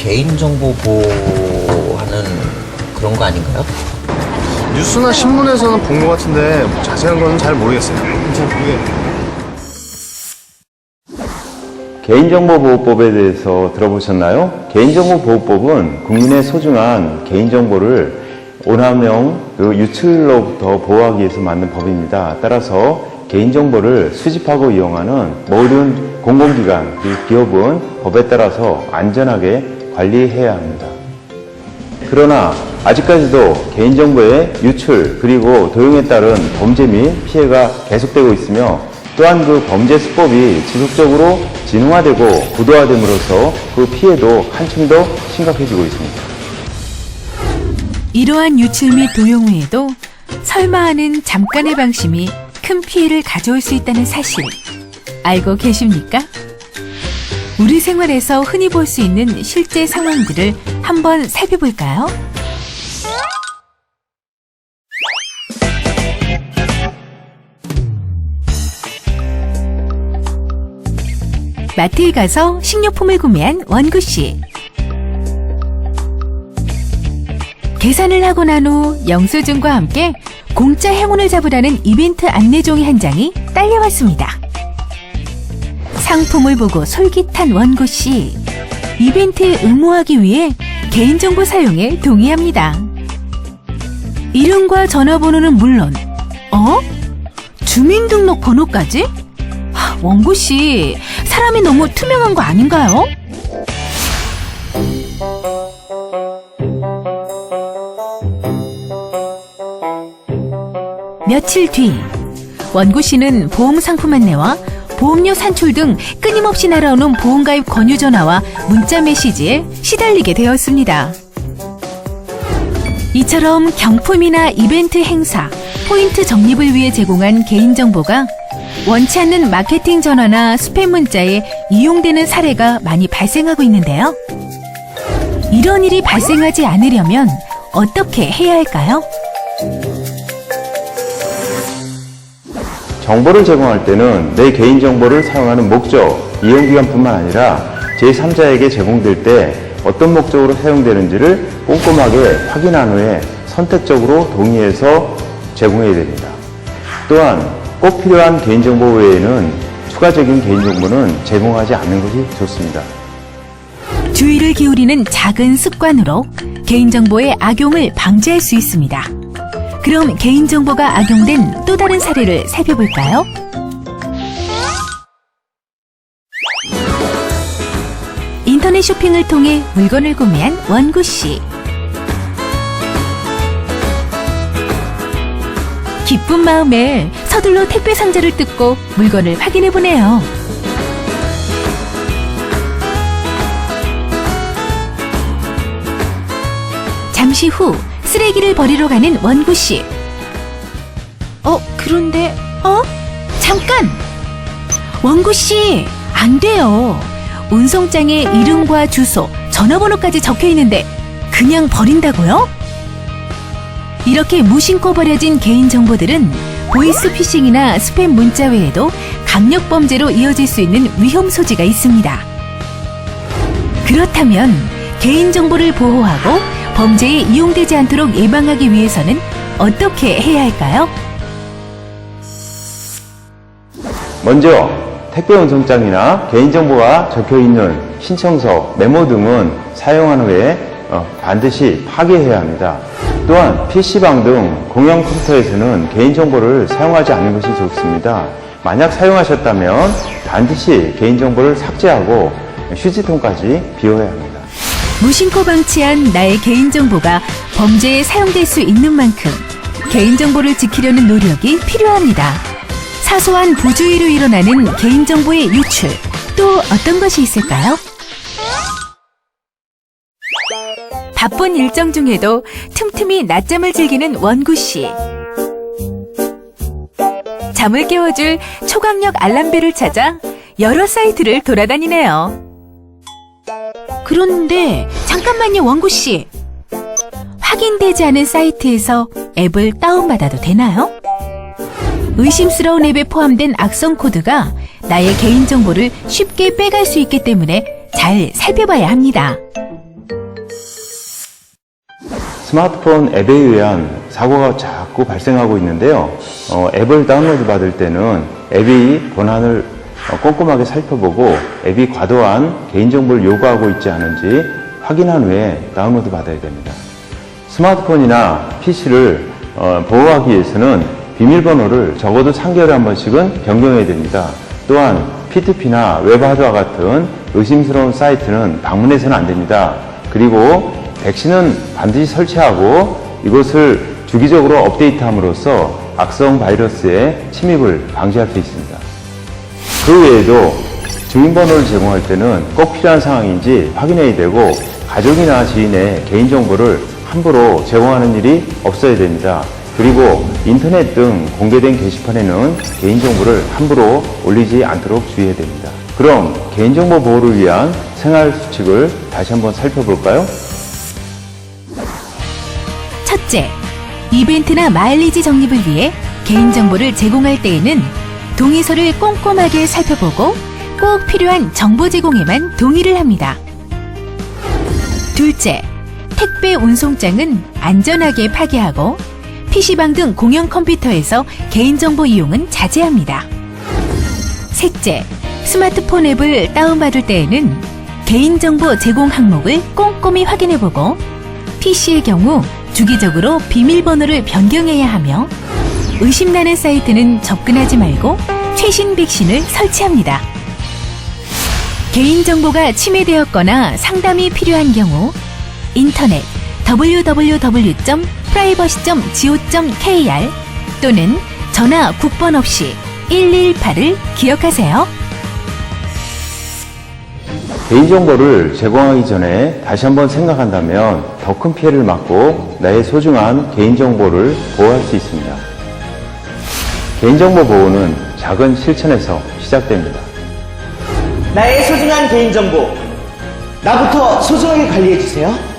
개인정보 보호하는 그런 거 아닌가요? 뉴스나 신문에서는 본 것 같은데 뭐 자세한 거는 잘 모르겠어요. 개인정보보호법에 대해서 들어보셨나요? 개인정보보호법은 국민의 소중한 개인정보를 오남용 유출로부터 보호하기 위해서 만든 법입니다. 따라서 개인정보를 수집하고 이용하는 모든 공공기관, 기업은 법에 따라서 안전하게 관리해야 합니다. 그러나 아직까지도 개인정보의 유출 그리고 도용에 따른 범죄 및 피해가 계속되고 있으며 또한 그 범죄 수법이 지속적으로 진흥화되고 고도화됨으로써 그 피해도 한층 더 심각해지고 있습니다. 이러한 유출 및 도용 외에도 설마 하는 잠깐의 방심이 큰 피해를 가져올 수 있다는 사실 알고 계십니까? 우리 생활에서 흔히 볼 수 있는 실제 상황들을 한번 살펴볼까요? 마트에 가서 식료품을 구매한 원구씨. 계산을 하고 난 후 영수증과 함께 공짜 행운을 잡으라는 이벤트 안내종이 한 장이 딸려왔습니다. 상품을 보고 솔깃한 원구씨. 이벤트에 응모하기 위해 개인정보 사용에 동의합니다. 이름과 전화번호는 물론 주민등록번호까지? 원구씨, 사람이 너무 투명한 거 아닌가요? 며칠 뒤 원구씨는 보험상품 안내와 보험료 산출 등 끊임없이 날아오는 보험가입 권유 전화와 문자 메시지에 시달리게 되었습니다. 이처럼 경품이나 이벤트 행사, 포인트 적립을 위해 제공한 개인정보가 원치 않는 마케팅 전화나 스팸 문자에 이용되는 사례가 많이 발생하고 있는데요. 이런 일이 발생하지 않으려면 어떻게 해야 할까요? 정보를 제공할 때는 내 개인정보를 사용하는 목적, 이용기간뿐만 아니라 제3자에게 제공될 때 어떤 목적으로 사용되는지를 꼼꼼하게 확인한 후에 선택적으로 동의해서 제공해야 됩니다. 또한 꼭 필요한 개인정보 외에는 추가적인 개인정보는 제공하지 않는 것이 좋습니다. 주의를 기울이는 작은 습관으로 개인정보의 악용을 방지할 수 있습니다. 그럼 개인정보가 악용된 또 다른 사례를 살펴볼까요? 인터넷 쇼핑을 통해 물건을 구매한 원구씨. 기쁜 마음에 서둘러 택배 상자를 뜯고 물건을 확인해보네요. 잠시 후 쓰레기를 버리러 가는 원구씨. 그런데 잠깐! 원구씨, 안 돼요. 운송장에 이름과 주소, 전화번호까지 적혀있는데 그냥 버린다고요? 이렇게 무심코 버려진 개인정보들은 보이스피싱이나 스팸 문자 외에도 강력범죄로 이어질 수 있는 위험 소지가 있습니다. 그렇다면 개인정보를 보호하고 범죄에 이용되지 않도록 예방하기 위해서는 어떻게 해야 할까요? 먼저 택배 운송장이나 개인정보가 적혀있는 신청서, 메모 등은 사용한 후에 반드시 파괴해야 합니다. 또한 PC방 등 공용 컴퓨터에서는 개인정보를 사용하지 않는 것이 좋습니다. 만약 사용하셨다면 반드시 개인정보를 삭제하고 휴지통까지 비워야 합니다. 무심코 방치한 나의 개인정보가 범죄에 사용될 수 있는 만큼 개인정보를 지키려는 노력이 필요합니다. 사소한 부주의로 일어나는 개인정보의 유출, 또 어떤 것이 있을까요? 바쁜 일정 중에도 틈틈이 낮잠을 즐기는 원구씨. 잠을 깨워줄 초강력 알람벨을 찾아 여러 사이트를 돌아다니네요. 그런데 잠깐만요, 원구씨. 확인되지 않은 사이트에서 앱을 다운받아도 되나요? 의심스러운 앱에 포함된 악성 코드가 나의 개인정보를 쉽게 빼갈 수 있기 때문에 잘 살펴봐야 합니다. 스마트폰 앱에 의한 사고가 자꾸 발생하고 있는데요. 앱을 다운로드 받을 때는 앱이 권한을 꼼꼼하게 살펴보고 앱이 과도한 개인정보를 요구하고 있지 않은지 확인한 후에 다운로드 받아야 됩니다. 스마트폰이나 PC를 보호하기 위해서는 비밀번호를 적어도 3개월에 한 번씩은 변경해야 됩니다. 또한 P2P나 웹하드와 같은 의심스러운 사이트는 방문해서는 안 됩니다. 그리고 백신은 반드시 설치하고 이것을 주기적으로 업데이트함으로써 악성 바이러스의 침입을 방지할 수 있습니다. 그 외에도 주민번호를 제공할 때는 꼭 필요한 상황인지 확인해야 되고 가족이나 지인의 개인정보를 함부로 제공하는 일이 없어야 됩니다. 그리고 인터넷 등 공개된 게시판에는 개인정보를 함부로 올리지 않도록 주의해야 됩니다. 그럼 개인정보 보호를 위한 생활 수칙을 다시 한번 살펴볼까요? 첫째, 이벤트나 마일리지 적립을 위해 개인정보를 제공할 때에는 동의서를 꼼꼼하게 살펴보고 꼭 필요한 정보 제공에만 동의를 합니다. 둘째, 택배 운송장은 안전하게 파기하고 PC방 등 공용 컴퓨터에서 개인정보 이용은 자제합니다. 셋째, 스마트폰 앱을 다운받을 때에는 개인정보 제공 항목을 꼼꼼히 확인해보고 PC의 경우 주기적으로 비밀번호를 변경해야 하며 의심나는 사이트는 접근하지 말고 최신 백신을 설치합니다. 개인정보가 침해되었거나 상담이 필요한 경우 인터넷 www.privacy.go.kr 또는 전화 국번 없이 118을 기억하세요. 개인정보를 제공하기 전에 다시 한번 생각한다면 더 큰 피해를 막고 나의 소중한 개인정보를 보호할 수 있습니다. 개인정보 보호는 작은 실천에서 시작됩니다. 나의 소중한 개인정보, 나부터 소중하게 관리해주세요.